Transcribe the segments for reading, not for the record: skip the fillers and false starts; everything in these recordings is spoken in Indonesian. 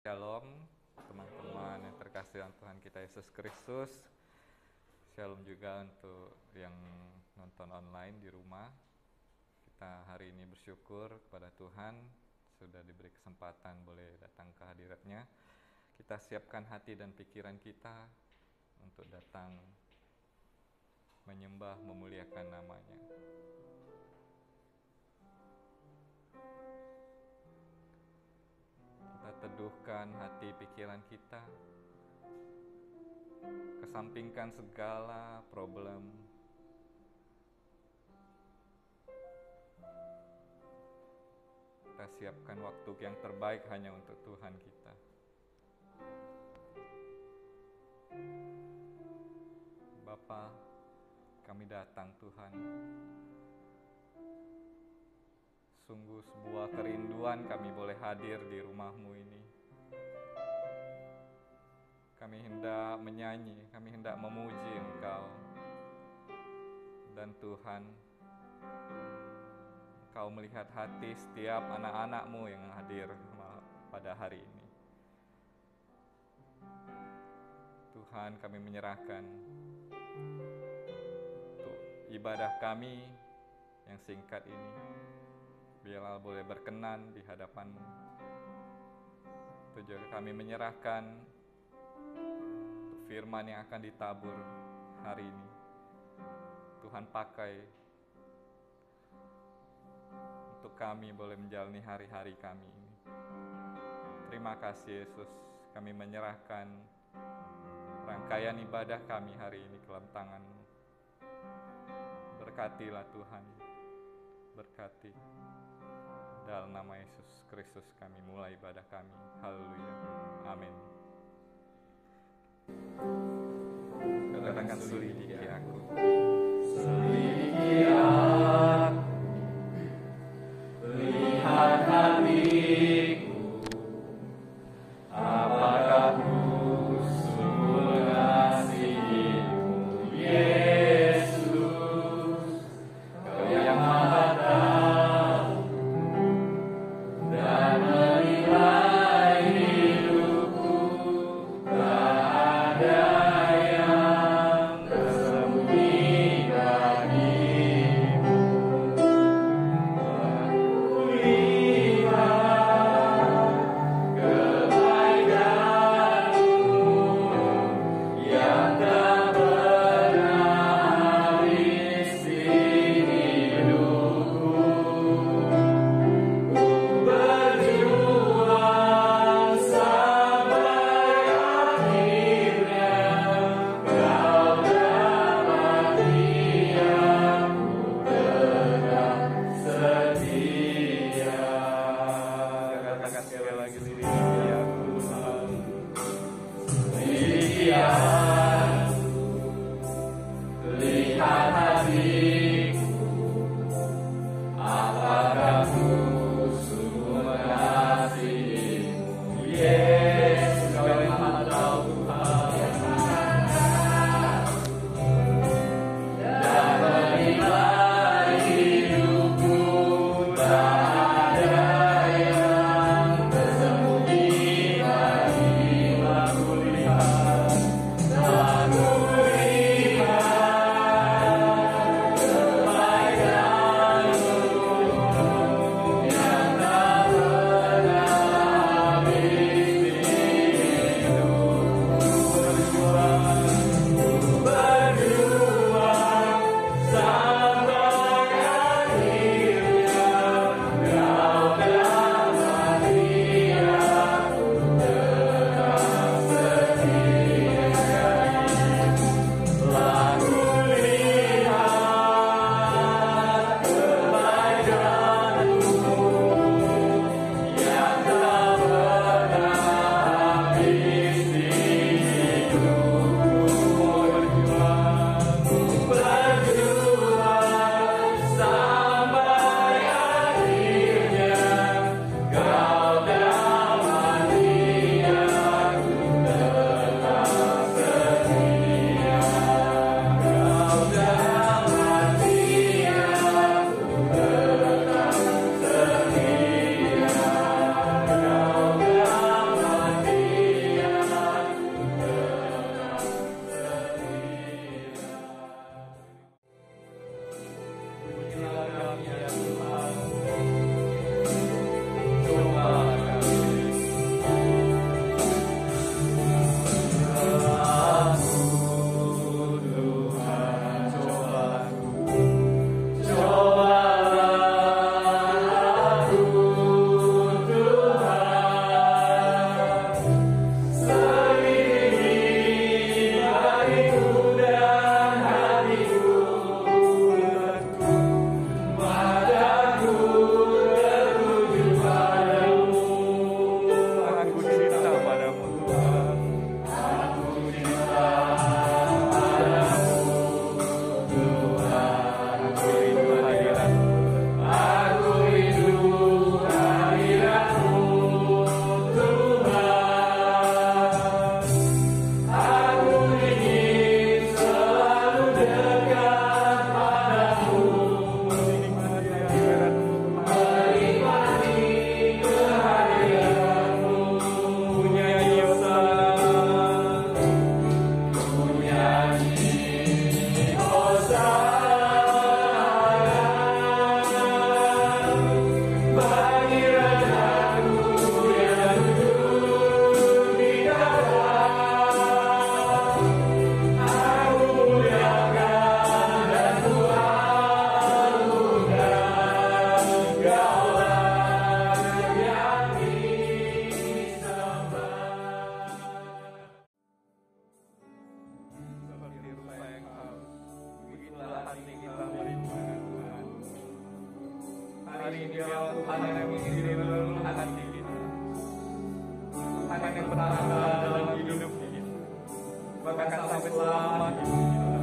Shalom teman-teman yang terkasih dalam Tuhan kita Yesus Kristus. Shalom juga untuk yang nonton online di rumah. Kita hari ini bersyukur kepada Tuhan sudah diberi kesempatan boleh datang ke hadirat-Nya. Kita siapkan hati dan pikiran kita untuk datang menyembah, memuliakan nama-Nya. Kita teduhkan hati pikiran kita, kesampingkan segala problem, kita siapkan waktu yang terbaik hanya untuk Tuhan kita. Bapa, kami datang Tuhan. Sungguh sebuah kerinduan kami boleh hadir di rumah-Mu ini. Kami hendak menyanyi, kami hendak memuji Engkau. Dan Tuhan, Engkau melihat hati setiap anak-anak-Mu yang hadir pada hari ini. Tuhan, kami menyerahkan untuk ibadah kami yang singkat ini. Biarlah boleh berkenan di hadapan-Mu. Itu juga kami menyerahkan untuk firman yang akan ditabur hari ini. Tuhan pakai untuk kami boleh menjalani hari-hari kami ini. Terima kasih Yesus, kami menyerahkan rangkaian ibadah kami hari ini ke dalam tangan-Mu. Berkatilah Tuhan, berkati. Dalam nama Yesus Kristus kami mulai ibadah kami. Haleluya. Amin. Katakan selidiki aku. Selidiki aku, lihat hatiku, apakah ku sungguh mengasihi-Mu, Yesus, Kau yang Maha Tahu dan menilai hidupku, tak ada yang tersembunyi. Biarlah Tuhan yang mengisi seluruh hati kita. Tuhan yang bertahan dalam hidup kita, bahkan sampai selama hidup kita.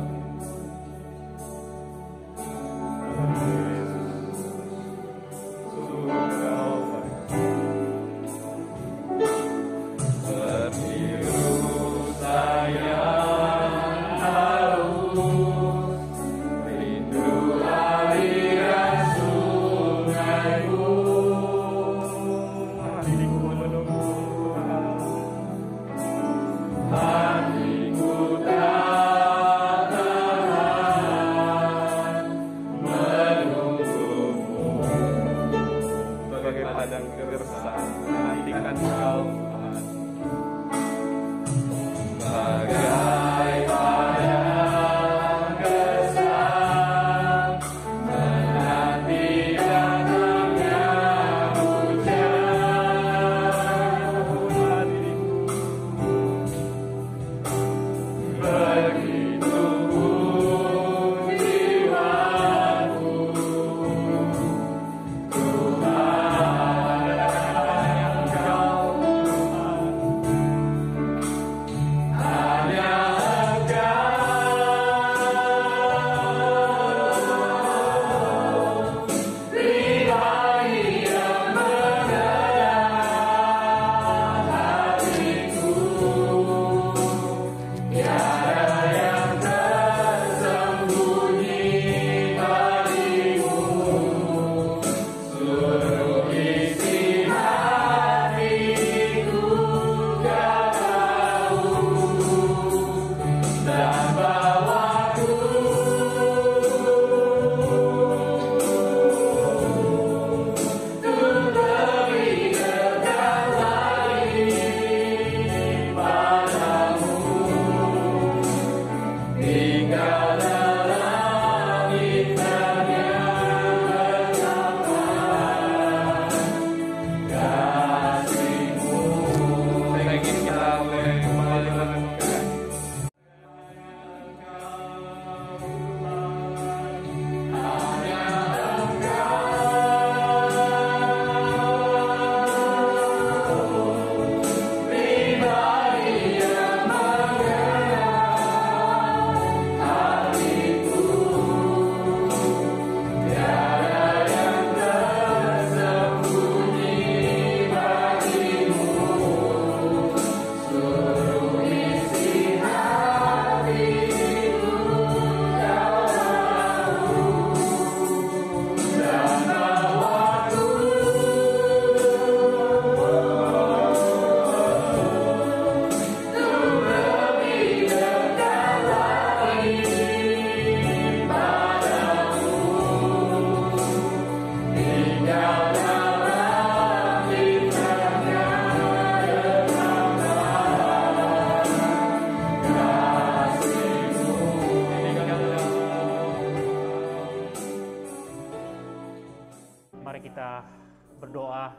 berdoa.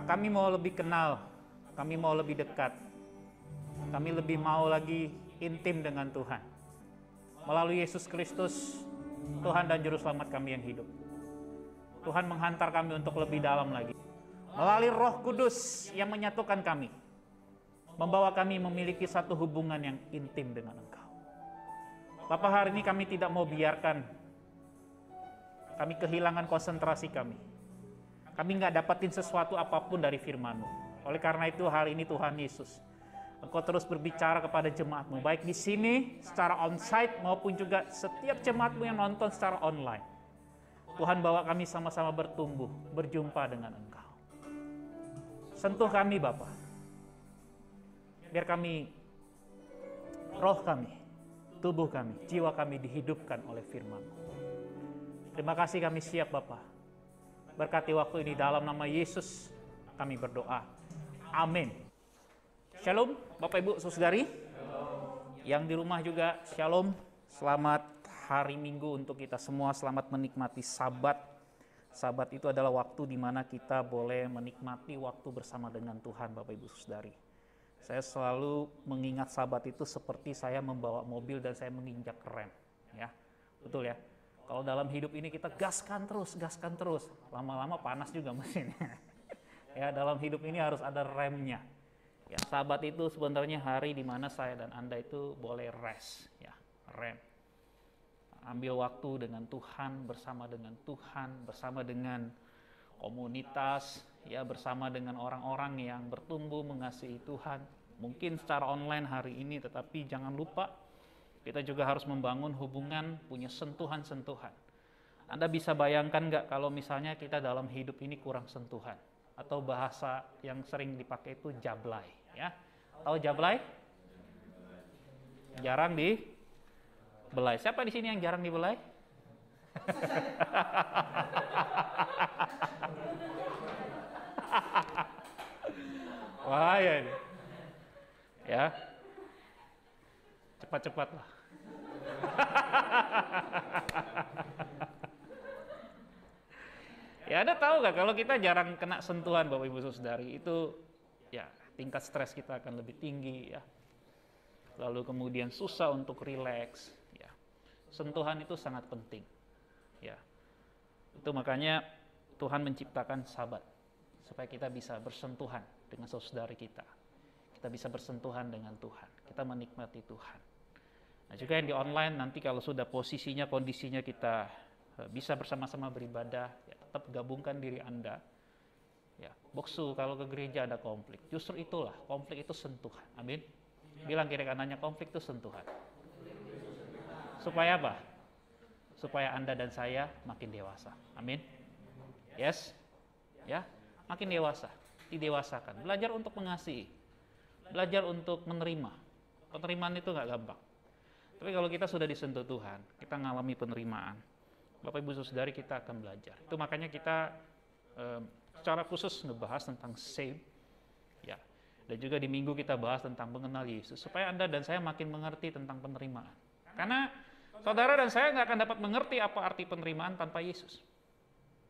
Kami mau lebih kenal, kami mau lebih dekat, kami lebih mau lagi intim dengan Tuhan. Melalui Yesus Kristus, Tuhan dan Juru Selamat kami yang hidup. Tuhan menghantar kami untuk lebih dalam lagi. Melalui Roh Kudus yang menyatukan kami, membawa kami memiliki satu hubungan yang intim dengan Engkau. Bapa, hari ini kami tidak mau biarkan kami kehilangan konsentrasi kami. Kami nggak dapatin sesuatu apapun dari firman-Mu. Oleh karena itu hari ini Tuhan Yesus, Engkau terus berbicara kepada jemaat-Mu, baik di sini secara on-site maupun juga setiap jemaat-Mu yang nonton secara online. Tuhan bawa kami sama-sama bertumbuh, berjumpa dengan Engkau. Sentuh kami Bapa. Biar kami, roh kami, tubuh kami, jiwa kami dihidupkan oleh firman-Mu. Terima kasih kami siap Bapa. Berkati waktu ini dalam nama Yesus kami berdoa. Amin. Shalom Bapak Ibu Saudari. Yang di rumah juga shalom. Selamat hari Minggu untuk kita semua. Selamat menikmati Sabat. Sabat itu adalah waktu di mana kita boleh menikmati waktu bersama dengan Tuhan Bapak Ibu Saudari. Saya selalu mengingat Sabat itu seperti saya membawa mobil dan saya menginjak rem, ya. Betul ya? Kalau dalam hidup ini kita gaskan terus, lama-lama panas juga mesinnya. Ya, dalam hidup ini harus ada remnya. Ya, Sabat itu sebenarnya hari di mana saya dan Anda itu boleh rest, ya, rem. Ambil waktu dengan Tuhan, bersama dengan komunitas, ya, bersama dengan orang-orang yang bertumbuh mengasihi Tuhan. Mungkin secara online hari ini, tetapi jangan lupa kita juga harus membangun hubungan, punya sentuhan-sentuhan. Anda bisa bayangkan nggak kalau misalnya kita dalam hidup ini kurang sentuhan? Atau bahasa yang sering dipakai itu jablay, ya. Tahu jablay? Jarang dibelai. Siapa di sini yang jarang dibelai? Wah, ya ini. Ya. Cepat-cepat lah. Ya, Anda tahu nggak kalau kita jarang kena sentuhan Bapak Ibu Saudari, itu ya tingkat stres kita akan lebih tinggi, ya. Lalu kemudian susah untuk rileks, ya. Sentuhan itu sangat penting, ya. Itu makanya Tuhan menciptakan Sabat supaya kita bisa bersentuhan dengan saudari kita. Kita bisa bersentuhan dengan Tuhan. Kita menikmati Tuhan. Nah, juga yang di online nanti kalau sudah posisinya, kondisinya kita bisa bersama-sama beribadah, ya, tetap gabungkan diri Anda. Ya, boksu kalau ke gereja ada konflik. Justru itulah, konflik itu sentuhan. Amin. Bilang kiri kanannya, konflik itu sentuhan. Supaya apa? Supaya Anda dan saya makin dewasa. Amin. Yes. Ya, makin dewasa, didewasakan. Belajar untuk mengasihi. Belajar untuk menerima. Penerimaan itu nggak gampang. Tapi kalau kita sudah disentuh Tuhan, kita ngalami penerimaan, Bapak Ibu Saudari, kita akan belajar. Itu makanya kita secara khusus ngebahas tentang save, ya. Dan juga di minggu kita bahas tentang mengenal Yesus, supaya Anda dan saya makin mengerti tentang penerimaan. Karena saudara dan saya nggak akan dapat mengerti apa arti penerimaan tanpa Yesus.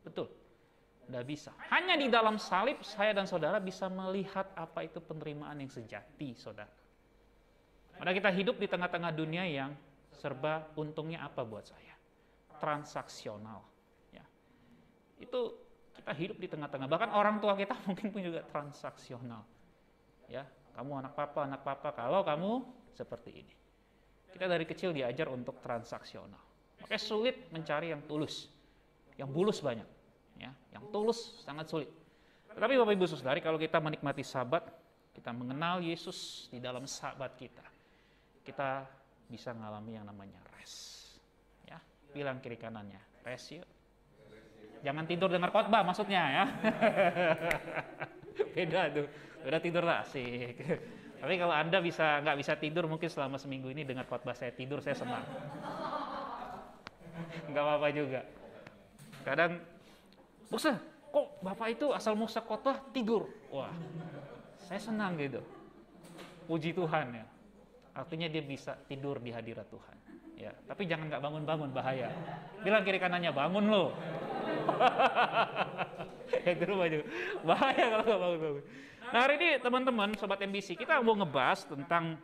Betul. Nggak bisa. Hanya di dalam salib saya dan saudara bisa melihat apa itu penerimaan yang sejati, saudara. Karena kita hidup di tengah-tengah dunia yang serba untungnya apa buat saya? Transaksional. Ya. Itu kita hidup di tengah-tengah. Bahkan orang tua kita mungkin pun juga transaksional. Ya, kamu anak papa, kalau kamu seperti ini. Kita dari kecil diajar untuk transaksional. Makanya sulit mencari yang tulus. Yang bulus banyak. Ya, yang tulus sangat sulit. Tetapi Bapak Ibu Saudari, kalau kita menikmati Sabat, kita mengenal Yesus di dalam Sabat kita bisa mengalami yang namanya rest. Ya, bilang kiri kanannya, rest yuk. Jangan tidur dengar khotbah maksudnya, ya. Beda tuh, udah tidur lah, asik. Tapi kalau Anda nggak bisa tidur, mungkin selama seminggu ini dengar khotbah saya tidur, saya senang. Nggak apa-apa juga. Kadang, Musa, kok Bapak itu asal Musa khotbah tidur? Wah, saya senang gitu. Puji Tuhan, ya. Artinya dia bisa tidur di hadirat Tuhan. Ya, tapi jangan nggak bangun-bangun, bahaya. Bilang kiri kanannya, bangun lo. Ya, itu baju. Bahaya kalau nggak bangun-bangun. Nah, hari ini teman-teman, Sobat MBC, kita mau ngebahas tentang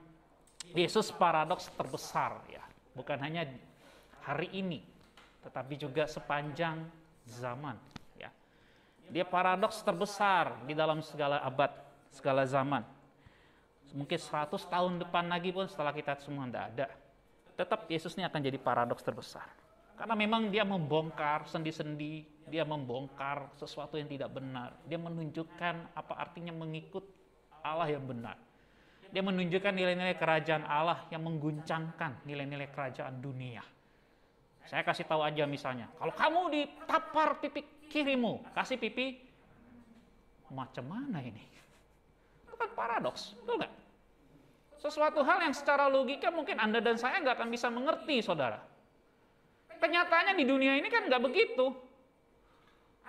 Yesus paradoks terbesar, ya. Bukan hanya hari ini, tetapi juga sepanjang zaman, ya. Dia paradoks terbesar di dalam segala abad, segala zaman. Mungkin 100 tahun depan lagi pun setelah kita semua tidak ada, tetap Yesus ini akan jadi paradoks terbesar. Karena memang dia membongkar sendi-sendi, dia membongkar sesuatu yang tidak benar. Dia menunjukkan apa artinya mengikut Allah yang benar. Dia menunjukkan nilai-nilai kerajaan Allah yang mengguncangkan nilai-nilai kerajaan dunia. Saya kasih tahu aja misalnya, kalau kamu ditapar pipi kirimu, kasih pipi, macam mana ini? Itu kan paradoks, betul nggak? Sesuatu hal yang secara logika mungkin Anda dan saya nggak akan bisa mengerti, saudara. Kenyataannya di dunia ini kan nggak begitu.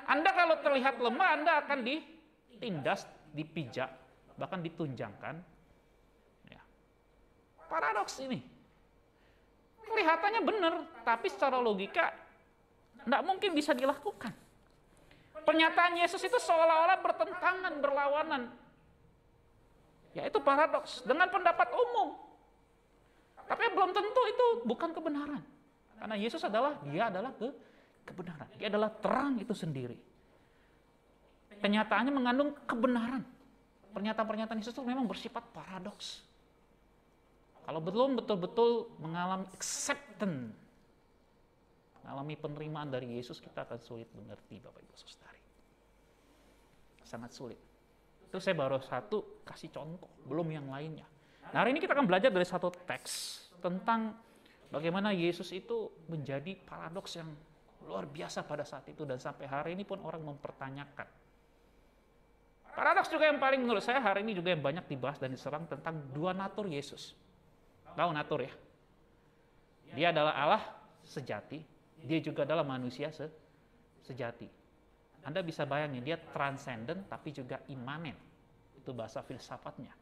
Anda kalau terlihat lemah, Anda akan ditindas, dipijak, bahkan ditunjangkan. Ya. Paradoks ini. Kelihatannya benar, tapi secara logika nggak mungkin bisa dilakukan. Pernyataan Yesus itu seolah-olah bertentangan, berlawanan. Ya, itu paradoks dengan pendapat umum. Tapi belum tentu itu bukan kebenaran. Karena Yesus dia adalah kebenaran. Dia adalah terang itu sendiri. Kenyataannya mengandung kebenaran. Pernyataan-pernyataan Yesus itu memang bersifat paradoks. Kalau belum betul-betul mengalami acceptance, mengalami penerimaan dari Yesus, kita akan sulit mengerti, Bapak Ibu Saudari. Sangat sulit. Itu saya baru satu kasih contoh, belum yang lainnya. Nah, hari ini kita akan belajar dari satu teks tentang bagaimana Yesus itu menjadi paradoks yang luar biasa pada saat itu, dan sampai hari ini pun orang mempertanyakan. Paradoks juga yang paling menurut saya hari ini juga yang banyak dibahas dan diserang tentang dua natur Yesus. Tahu natur ya? Dia adalah Allah sejati, dia juga adalah manusia sejati. Anda bisa bayangin, dia transcendent tapi juga imanen. Itu bahasa filsafatnya.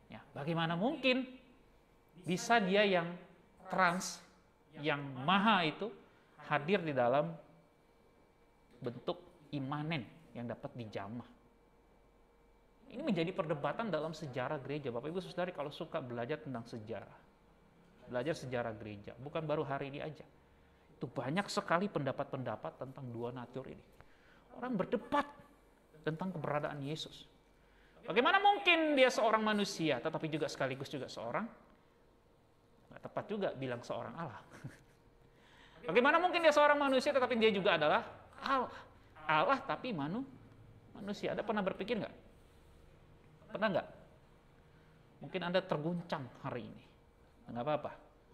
Ya, bagaimana mungkin bisa dia yang trans, yang maha itu hadir di dalam bentuk imanen yang dapat dijamah. Ini menjadi perdebatan dalam sejarah gereja. Bapak Ibu Saudari kalau suka belajar tentang sejarah, belajar sejarah gereja, bukan baru hari ini aja. Itu banyak sekali pendapat-pendapat tentang dua natur ini. Orang berdebat tentang keberadaan Yesus. Bagaimana mungkin dia seorang manusia, tetapi juga sekaligus juga seorang, nggak tepat juga bilang seorang Allah. Bagaimana mungkin dia seorang manusia, tetapi dia juga adalah Allah. Allah tapi manusia. Anda pernah berpikir nggak? Pernah nggak? Mungkin Anda terguncang hari ini. Nggak apa-apa.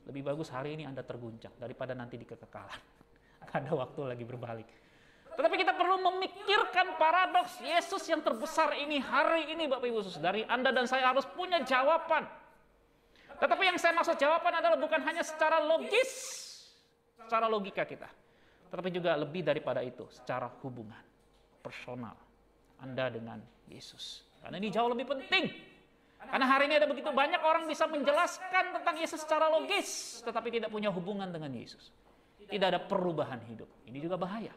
Lebih bagus hari ini Anda terguncang daripada nanti di kekekalan. Ada waktu lagi berbalik. Tetapi kita perlu memikirkan paradoks Yesus yang terbesar ini hari ini, Bapak Ibu Saudari. Anda dan saya harus punya jawaban. Tetapi yang saya maksud jawaban adalah bukan hanya secara logis, secara logika kita. Tetapi juga lebih daripada itu, secara hubungan personal Anda dengan Yesus. Karena ini jauh lebih penting. Karena hari ini ada begitu banyak orang bisa menjelaskan tentang Yesus secara logis, tetapi tidak punya hubungan dengan Yesus. Tidak ada perubahan hidup. Ini juga bahaya.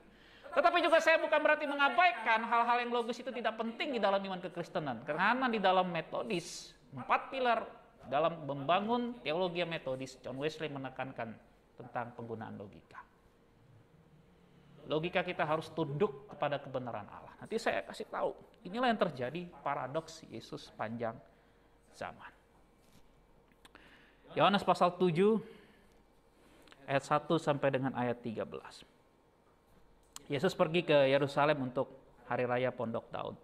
Tetapi juga saya bukan berarti mengabaikan hal-hal yang logis itu tidak penting di dalam iman kekristenan. Karena di dalam metodis, 4 pilar dalam membangun teologi metodis, John Wesley menekankan tentang penggunaan logika. Logika kita harus tunduk kepada kebenaran Allah. Nanti saya kasih tahu. Inilah yang terjadi paradoks Yesus panjang zaman. Yohanes pasal 7 ayat 1 sampai dengan ayat 13. Yesus pergi ke Yerusalem untuk hari raya Pondok Daun.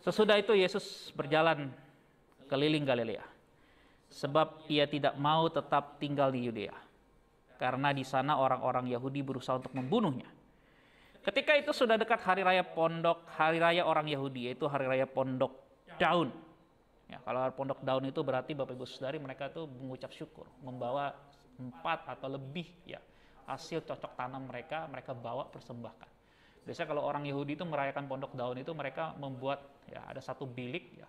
Sesudah itu Yesus berjalan keliling Galilea, sebab ia tidak mau tetap tinggal di Yudea, karena di sana orang-orang Yahudi berusaha untuk membunuhnya. Ketika itu sudah dekat hari raya orang Yahudi, yaitu hari raya Pondok Daun. Ya, kalau Pondok Daun itu berarti Bapak Ibu Saudari mereka tuh mengucap syukur, membawa 4 atau lebih ya hasil cocok tanam mereka bawa persembahkan. Biasanya kalau orang Yahudi itu merayakan Pondok Daun itu mereka membuat ya ada satu bilik ya.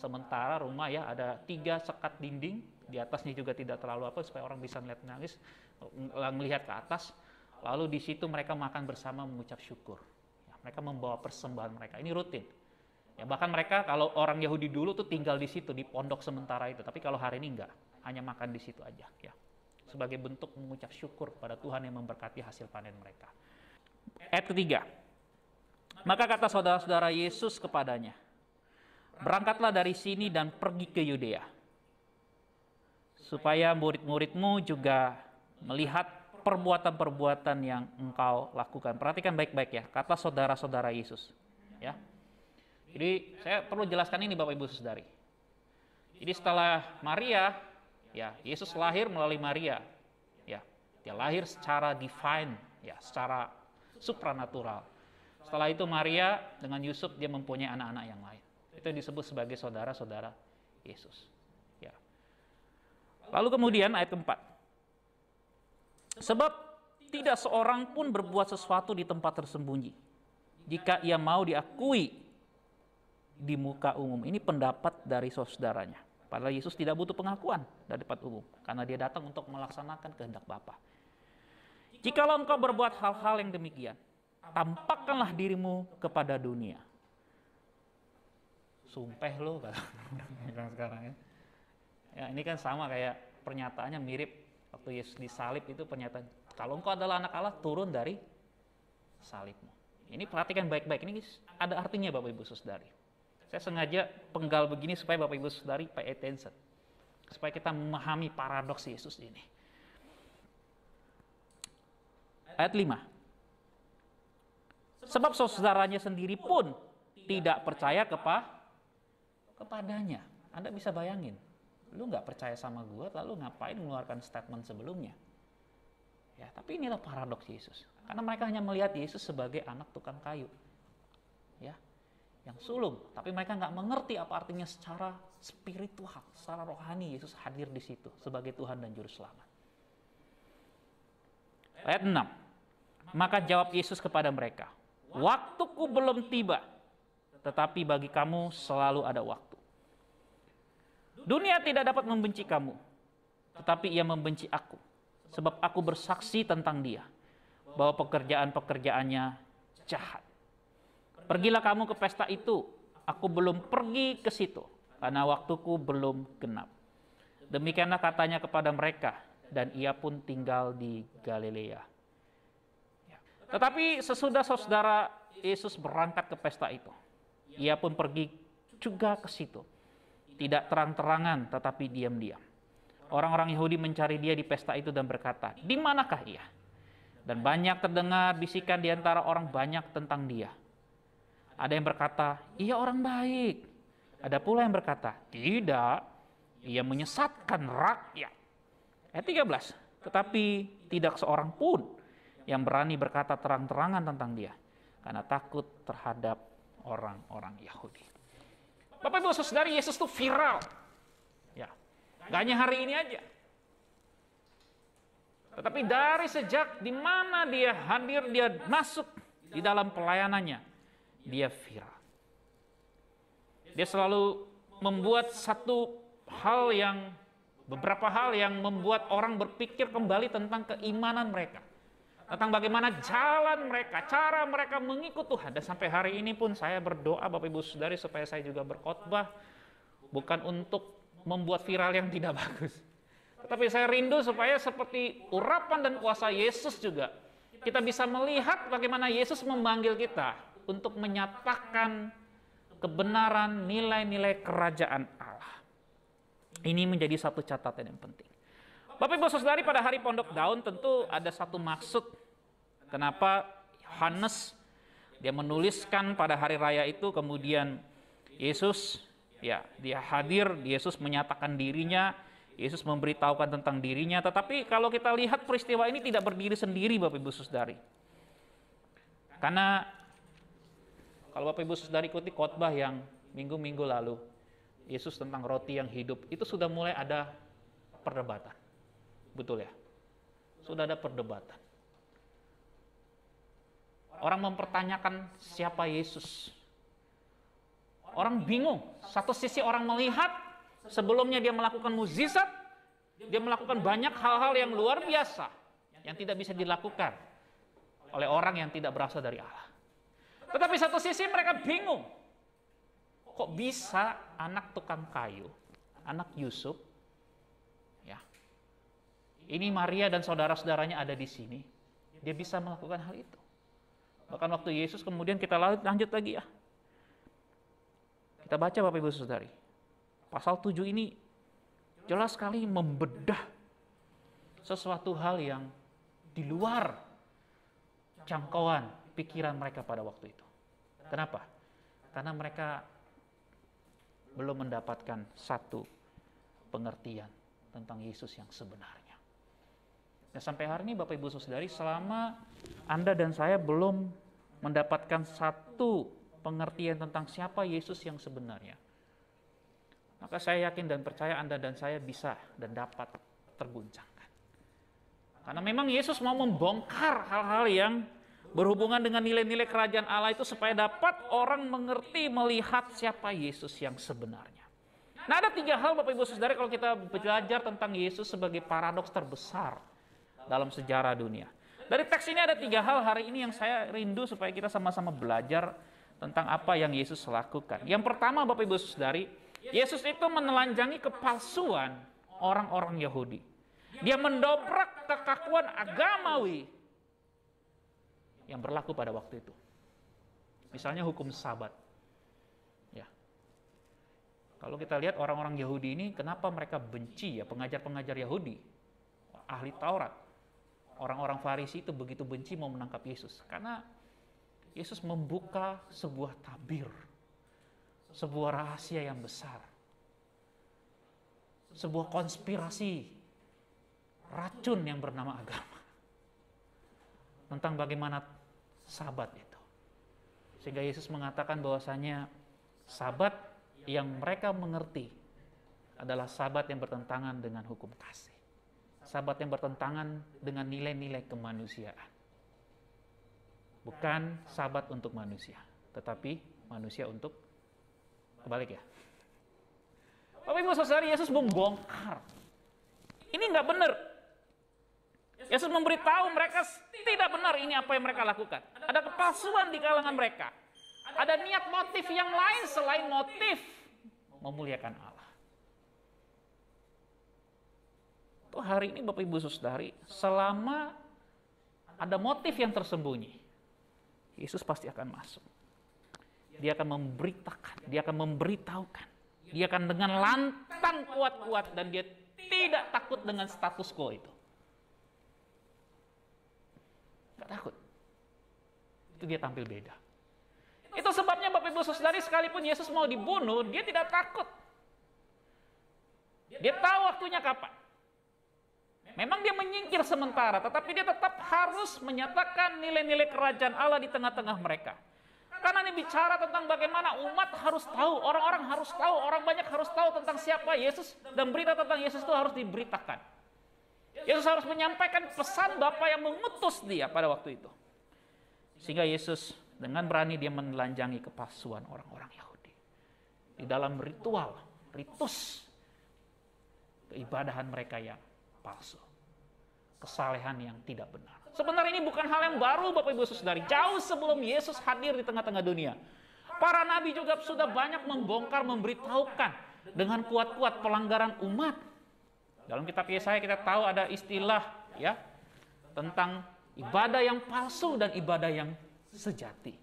Sementara rumah ya ada 3 sekat dinding, di atasnya juga tidak terlalu supaya orang bisa melihat ke atas. Lalu di situ mereka makan bersama mengucap syukur. Ya, mereka membawa persembahan mereka. Ini rutin. Ya, bahkan mereka kalau orang Yahudi dulu tuh tinggal di situ di pondok sementara itu. Tapi kalau hari ini enggak, hanya makan di situ aja. Ya, sebagai bentuk mengucap syukur kepada Tuhan yang memberkati hasil panen mereka. Ayat ketiga. Maka kata saudara-saudara Yesus kepadanya, berangkatlah dari sini dan pergi ke Yudea, supaya murid-muridmu juga melihat perbuatan-perbuatan yang engkau lakukan. Perhatikan baik-baik ya, kata saudara-saudara Yesus. Ya. Jadi saya perlu jelaskan ini Bapak Ibu Saudari. Jadi setelah Maria, ya Yesus lahir melalui Maria. Ya, dia lahir secara divine, ya, secara supranatural. Setelah itu Maria dengan Yusuf dia mempunyai anak-anak yang lain. Itu disebut sebagai saudara-saudara Yesus. Ya. Lalu kemudian ayat keempat. Sebab tidak seorang pun berbuat sesuatu di tempat tersembunyi, jika ia mau diakui di muka umum. Ini pendapat dari saudaranya. Padahal Yesus tidak butuh pengakuan dari tempat umum, karena dia datang untuk melaksanakan kehendak Bapa. Jikalau engkau berbuat hal-hal yang demikian, tampakkanlah dirimu kepada dunia. Sumpah lo, sekarang ya. Ya, ini kan sama kayak pernyataannya mirip Waktu Yesus disalib itu pernyataan, kalau engkau adalah anak Allah, turun dari salibmu. Ini perhatikan baik-baik, ini ada artinya Bapak Ibu Saudari. Saya sengaja penggal begini supaya Bapak Ibu Saudari pay attention. Supaya kita memahami paradoks Yesus ini. Ayat 5. Sebab saudaranya sendiri pun tidak percaya kepadanya. Anda bisa bayangin, lu nggak percaya sama gue, lalu ngapain mengeluarkan statement sebelumnya? Ya, tapi inilah paradoks Yesus. Karena mereka hanya melihat Yesus sebagai anak tukang kayu, ya, yang sulung. Tapi mereka nggak mengerti apa artinya secara spiritual, secara rohani Yesus hadir di situ sebagai Tuhan dan Juru Selamat. Ayat 6. Maka jawab Yesus kepada mereka, waktuku belum tiba, tetapi bagi kamu selalu ada waktu. Dunia tidak dapat membenci kamu, tetapi ia membenci aku, sebab aku bersaksi tentang dia, bahwa pekerjaan-pekerjaannya jahat. Pergilah kamu ke pesta itu, aku belum pergi ke situ, karena waktuku belum genap. Demikianlah katanya kepada mereka, dan ia pun tinggal di Galilea. Tetapi sesudah saudara Yesus berangkat ke pesta itu, ia pun pergi juga ke situ. Tidak terang-terangan, tetapi diam-diam. Orang-orang Yahudi mencari dia di pesta itu dan berkata, di manakah ia? Dan banyak terdengar bisikan di antara orang banyak tentang dia. Ada yang berkata, ia orang baik. Ada pula yang berkata, tidak, ia menyesatkan rakyat. Ayat 13, tetapi tidak seorang pun yang berani berkata terang-terangan tentang dia, karena takut terhadap orang-orang Yahudi. Bapak Ibu Saudari, Yesus itu viral. Ya, gak hanya hari ini aja. Tetapi dari sejak di mana dia hadir, dia masuk di dalam pelayanannya, dia viral. Dia selalu membuat beberapa hal yang membuat orang berpikir kembali tentang keimanan mereka. Tentang bagaimana jalan mereka, cara mereka mengikut Tuhan. Dan sampai hari ini pun saya berdoa Bapak Ibu Saudari supaya saya juga berkhotbah bukan untuk membuat viral yang tidak bagus. Tetapi saya rindu supaya seperti urapan dan kuasa Yesus juga, kita bisa melihat bagaimana Yesus memanggil kita untuk menyatakan kebenaran nilai-nilai kerajaan Allah. Ini menjadi satu catatan yang penting. Bapak Ibu Saudari, pada hari Pondok Daun tentu ada satu maksud kenapa Yohanes dia menuliskan pada hari raya itu, kemudian Yesus ya dia hadir, Yesus menyatakan dirinya, Yesus memberitahukan tentang dirinya. Tetapi kalau kita lihat peristiwa ini tidak berdiri sendiri Bapak Ibu Saudari. Karena kalau Bapak Ibu Saudari ikuti khotbah yang minggu-minggu lalu, Yesus tentang roti yang hidup, itu sudah mulai ada perdebatan. Betul ya? Sudah ada perdebatan. Orang mempertanyakan siapa Yesus. Orang bingung. Satu sisi orang melihat sebelumnya dia melakukan mukjizat, dia melakukan banyak hal-hal yang luar biasa yang tidak bisa dilakukan oleh orang yang tidak berasal dari Allah. Tetapi satu sisi mereka bingung. Kok bisa anak tukang kayu, anak Yusuf, ya, ini Maria dan saudara-saudaranya ada di sini, dia bisa melakukan hal itu. Bahkan waktu Yesus kemudian kita lanjut lagi ya. Kita baca Bapak Ibu Saudari. Pasal 7 ini jelas sekali membedah sesuatu hal yang di luar jangkauan pikiran mereka pada waktu itu. Kenapa? Karena mereka belum mendapatkan satu pengertian tentang Yesus yang sebenarnya. Nah, sampai hari ini Bapak Ibu Saudari, selama Anda dan saya belum mendapatkan satu pengertian tentang siapa Yesus yang sebenarnya, maka saya yakin dan percaya Anda dan saya bisa dan dapat terguncangkan. Karena memang Yesus mau membongkar hal-hal yang berhubungan dengan nilai-nilai kerajaan Allah itu supaya dapat orang mengerti, melihat siapa Yesus yang sebenarnya. Nah, ada 3 hal Bapak Ibu Saudara kalau kita belajar tentang Yesus sebagai paradoks terbesar dalam sejarah dunia. Dari teks ini ada 3 hal hari ini yang saya rindu supaya kita sama-sama belajar tentang apa yang Yesus lakukan. Yang pertama Bapak Ibu Saudari, Yesus itu menelanjangi kepalsuan orang-orang Yahudi. Dia mendobrak kekakuan agamawi yang berlaku pada waktu itu. Misalnya hukum Sabat. Ya. Kalau kita lihat orang-orang Yahudi ini, kenapa mereka benci ya pengajar-pengajar Yahudi, ahli Taurat, orang-orang Farisi itu begitu benci mau menangkap Yesus, karena Yesus membuka sebuah tabir, sebuah rahasia yang besar, sebuah konspirasi racun yang bernama agama tentang bagaimana Sabat itu. Sehingga Yesus mengatakan bahwasanya Sabat yang mereka mengerti adalah Sabat yang bertentangan dengan hukum kasih, Sabat yang bertentangan dengan nilai-nilai kemanusiaan. Bukan Sabat untuk manusia, tetapi manusia untuk kebalik ya. Bapak Ibu Saudara, Yesus membongkar. Ini nggak benar. Yesus memberitahu mereka tidak benar ini apa yang mereka lakukan. Ada kepalsuan di kalangan mereka. Ada niat motif yang lain selain motif memuliakan Allah. Tuh hari ini Bapak Ibu Saudari, selama ada motif yang tersembunyi, Yesus pasti akan masuk. Dia akan memberitakan, dia akan memberitahukan. Dia akan dengan lantang kuat-kuat dan dia tidak takut dengan status quo itu. Gak takut. Itu dia tampil beda. Itu sebabnya Bapak Ibu Saudari, sekalipun Yesus mau dibunuh, dia tidak takut. Dia tahu waktunya kapan. Memang dia menyingkir sementara, tetapi dia tetap harus menyatakan nilai-nilai kerajaan Allah di tengah-tengah mereka. Karena ini bicara tentang bagaimana umat harus tahu, orang-orang harus tahu, orang banyak harus tahu tentang siapa Yesus, dan berita tentang Yesus itu harus diberitakan. Yesus harus menyampaikan pesan Bapa yang mengutus dia pada waktu itu. Sehingga Yesus dengan berani dia menelanjangi kepalsuan orang-orang Yahudi. Di dalam ritual, ritus keibadahan mereka yang palsu. Kesalehan yang tidak benar. Sebenarnya ini bukan hal yang baru Bapak Ibu Saudari. Jauh sebelum Yesus hadir di tengah-tengah dunia, para nabi juga sudah banyak membongkar, memberitahukan dengan kuat-kuat pelanggaran umat. Dalam kitab Yesaya kita tahu ada istilah ya tentang ibadah yang palsu dan ibadah yang sejati.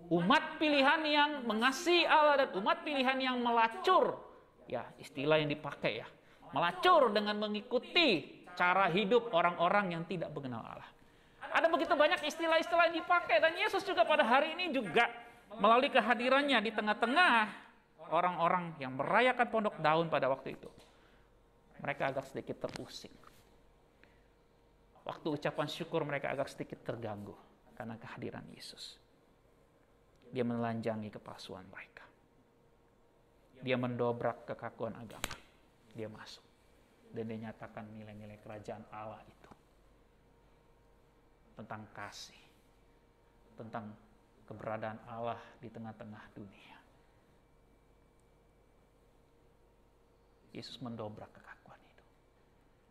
Umat pilihan yang mengasihi Allah dan umat pilihan yang melacur, ya istilah yang dipakai ya, melacur dengan mengikuti cara hidup orang-orang yang tidak mengenal Allah. Ada begitu banyak istilah-istilah yang dipakai, dan Yesus juga pada hari ini juga melalui kehadirannya di tengah-tengah orang-orang yang merayakan Pondok Daun pada waktu itu, mereka agak sedikit terusik. Waktu ucapan syukur mereka agak sedikit terganggu karena kehadiran Yesus. Dia menelanjangi kepalsuan mereka. Dia mendobrak kekakuan agama. Dia masuk. Dan dia nyatakan nilai-nilai kerajaan Allah itu. Tentang kasih. Tentang keberadaan Allah di tengah-tengah dunia. Yesus mendobrak kekakuan itu.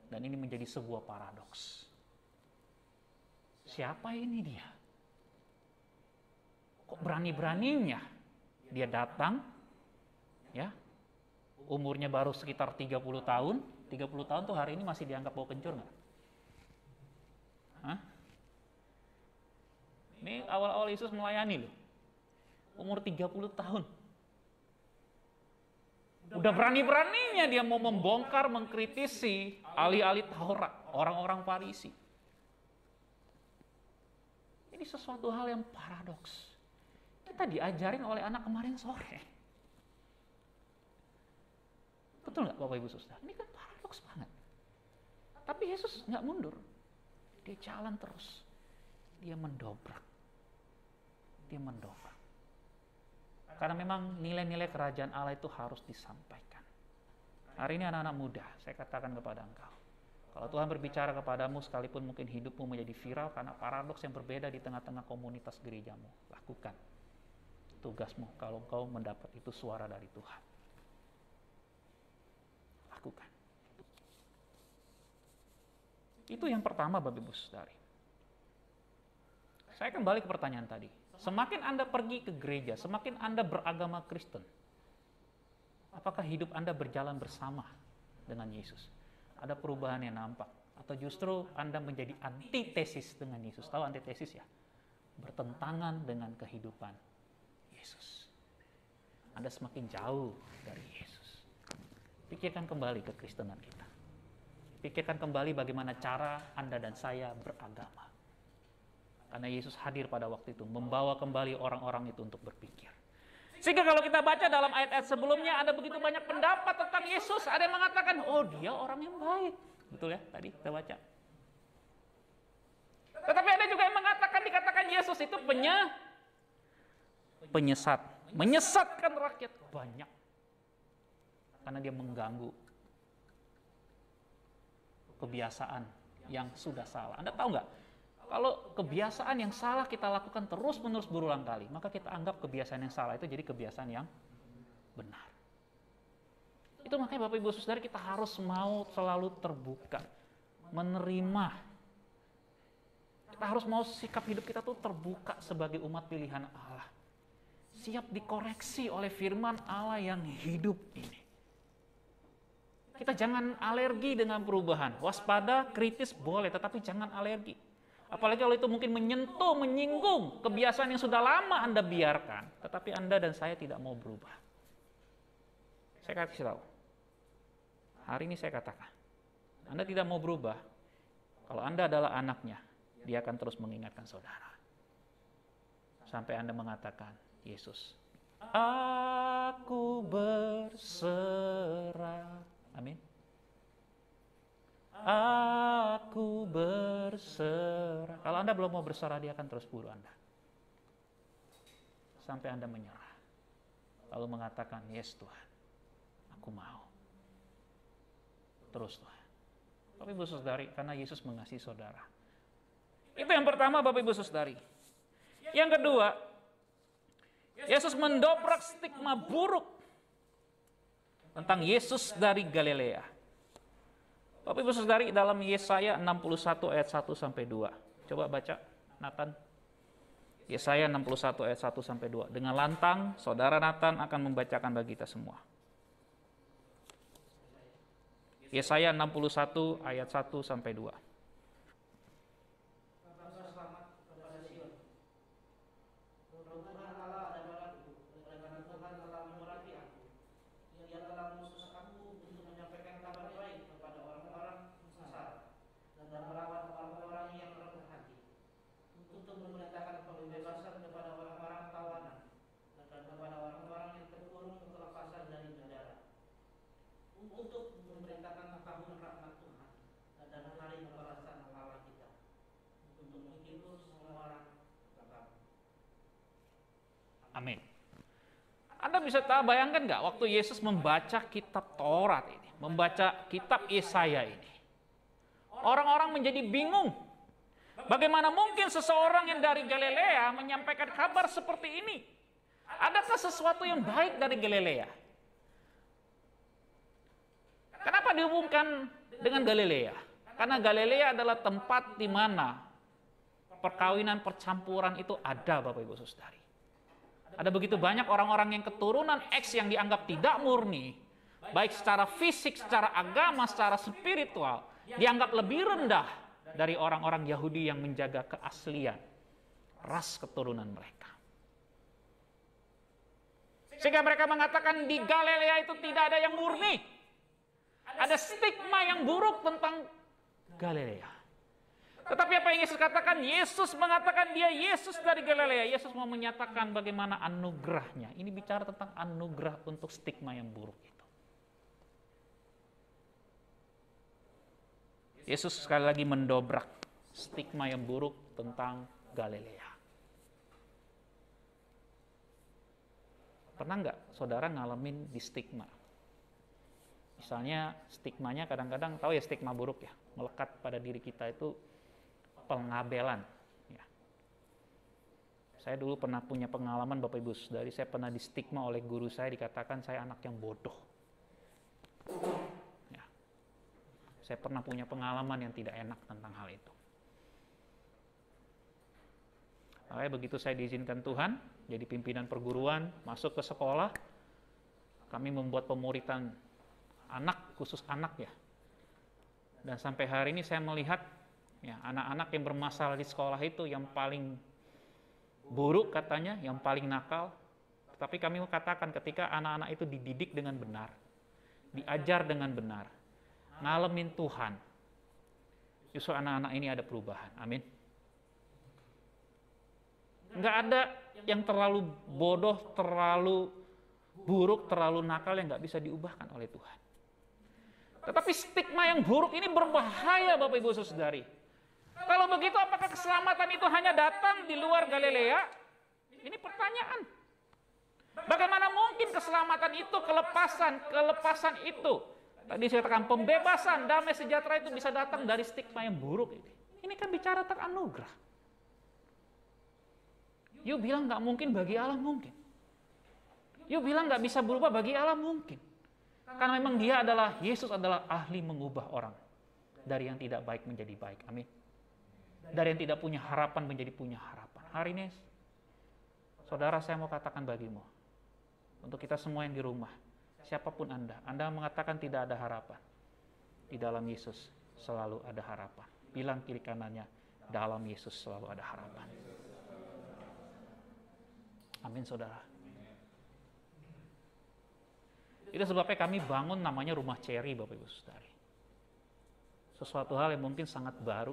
Dan ini menjadi sebuah paradoks. Siapa ini dia? Kok berani-beraninya dia datang, ya, umurnya baru sekitar 30 tahun. 30 tahun tuh hari ini masih dianggap bau kencur nggak? Hah? Ini awal-awal Yesus melayani loh. Umur 30 tahun. Udah berani-beraninya dia mau membongkar, mengkritisi ahli-ahli Taurat, orang-orang Farisi. Ini sesuatu hal yang paradoks. Kita diajarin oleh anak kemarin sore. Betul nggak Bapak Ibu Saudara? Ini kan paradoks banget. Tapi Yesus nggak mundur. Dia jalan terus. Dia mendobrak. Dia mendobrak. Karena memang nilai-nilai kerajaan Allah itu harus disampaikan. Hari ini anak-anak muda, saya katakan kepada engkau. Kalau Tuhan berbicara kepadamu, sekalipun mungkin hidupmu menjadi viral karena paradoks yang berbeda di tengah-tengah komunitas gerejamu, lakukan tugasmu kalau engkau mendapat itu suara dari Tuhan. Lakukan. Itu yang pertama Bapak Ibu Saudari. Saya kembali ke pertanyaan tadi. Semakin Anda pergi ke gereja, semakin Anda beragama Kristen, apakah hidup Anda berjalan bersama dengan Yesus? ada perubahan yang nampak. Atau justru Anda menjadi antitesis dengan Yesus. Tahu antitesis ya? Bertentangan dengan kehidupan Yesus. Anda semakin jauh dari Yesus. Pikirkan kembali kekristenan kita. Pikirkan kembali bagaimana cara Anda dan saya beragama. Karena Yesus hadir pada waktu itu, membawa kembali orang-orang itu untuk berpikir. Sehingga kalau kita baca dalam ayat-ayat sebelumnya, ada begitu banyak pendapat tentang Yesus. Ada yang mengatakan, oh dia orang yang baik. Betul ya, tadi kita baca. Tetapi ada juga yang mengatakan, dikatakan Yesus itu penyesat. Menyesatkan rakyat banyak. Karena dia mengganggu kebiasaan yang sudah salah. Anda tahu nggak? Kalau kebiasaan yang salah kita lakukan terus-menerus berulang kali, maka kita anggap kebiasaan yang salah itu jadi kebiasaan yang benar. Itu makanya Bapak Ibu Saudara, kita harus mau selalu terbuka, menerima. Kita harus mau sikap hidup kita tuh terbuka sebagai umat pilihan Allah. Siap dikoreksi oleh firman Allah yang hidup ini. Kita jangan alergi dengan perubahan. Waspada, kritis boleh, tetapi jangan alergi. Apalagi kalau itu mungkin menyentuh, menyinggung kebiasaan yang sudah lama Anda biarkan. Tetapi Anda dan saya tidak mau berubah. Saya kasih tahu. Hari ini saya katakan. Anda tidak mau berubah. Kalau Anda adalah anaknya, dia akan terus mengingatkan saudara. Sampai Anda mengatakan, Yesus, aku berserah. Amin. Aku berserah. Kalau Anda belum mau berserah, dia akan terus buru Anda. Sampai Anda menyerah. Lalu mengatakan, yes Tuhan, aku mau. Terus Tuhan. Bapak Ibu Saudari, karena Yesus mengasihi saudara. Itu yang pertama Bapak Ibu Saudari. Yang kedua, Yesus mendobrak stigma buruk tentang Yesus dari Galilea. Bapak Ibu Saudari, dalam Yesaya 61 ayat 1 sampai 2. Coba baca, Nathan. Yesaya 61 ayat 1 sampai 2. Dengan lantang, saudara Nathan akan membacakan bagi kita semua. Yesaya 61 ayat 1 sampai 2. Amin. Anda bisa bayangkan nggak waktu Yesus membaca kitab Taurat ini, membaca kitab Yesaya ini, orang-orang menjadi bingung. Bagaimana mungkin seseorang yang dari Galilea menyampaikan kabar seperti ini? Adakah sesuatu yang baik dari Galilea? Kenapa dihubungkan dengan Galilea? Karena Galilea adalah tempat di mana perkawinan percampuran itu ada, Bapak Ibu Saudari. Ada begitu banyak orang-orang yang keturunan X yang dianggap tidak murni, baik secara fisik, secara agama, secara spiritual, dianggap lebih rendah dari orang-orang Yahudi yang menjaga keaslian ras keturunan mereka. Sehingga mereka mengatakan di Galilea itu tidak ada yang murni. Ada stigma yang buruk tentang Galilea. Tetapi apa yang Yesus katakan? Yesus mengatakan dia Yesus dari Galilea. Yesus mau menyatakan bagaimana anugerahnya. Ini bicara tentang anugerah untuk stigma yang buruk itu. Yesus sekali lagi mendobrak stigma yang buruk tentang Galilea. Pernah nggak saudara ngalamin di stigma? Misalnya stigmanya kadang-kadang, tahu ya stigma buruk ya, melekat pada diri kita itu pengabelan. Ya. Saya dulu pernah punya pengalaman Bapak Ibu Saudari, saya pernah di stigma oleh guru saya, dikatakan saya anak yang bodoh. Ya. Saya pernah punya pengalaman yang tidak enak tentang hal itu. Makanya begitu saya diizinkan Tuhan, jadi pimpinan perguruan, masuk ke sekolah, kami membuat pemuritan anak, khusus anak ya. Dan sampai hari ini saya melihat ya, anak-anak yang bermasalah di sekolah itu yang paling buruk katanya, yang paling nakal. Tetapi kami mau katakan ketika anak-anak itu dididik dengan benar, diajar dengan benar, ngalamin Tuhan, justru anak-anak ini ada perubahan. Amin. Nggak ada yang terlalu bodoh, terlalu buruk, terlalu nakal yang nggak bisa diubahkan oleh Tuhan. Tetapi stigma yang buruk ini berbahaya, Bapak Ibu Saudari. Kalau begitu, apakah keselamatan itu hanya datang di luar Galilea? Ini pertanyaan. Bagaimana mungkin keselamatan itu, kelepasan itu? Tadi saya katakan pembebasan, damai sejahtera itu bisa datang dari stigma yang buruk ini. Ini kan bicara tentang anugerah. You bilang nggak mungkin, bagi Allah mungkin. You bilang nggak bisa berubah, bagi Allah mungkin. Karena memang dia adalah, Yesus adalah ahli mengubah orang. Dari yang tidak baik menjadi baik. Amin. Dari yang tidak punya harapan menjadi punya harapan. Hari ini, saudara, saya mau katakan bagimu. Untuk kita semua yang di rumah. Siapapun Anda mengatakan tidak ada harapan. Di dalam Yesus selalu ada harapan. Bilang kiri kanannya, dalam Yesus selalu ada harapan. Amin, saudara. Itu sebabnya kami bangun namanya Rumah Cherry, Bapak Ibu Saudari. Sesuatu hal yang mungkin sangat baru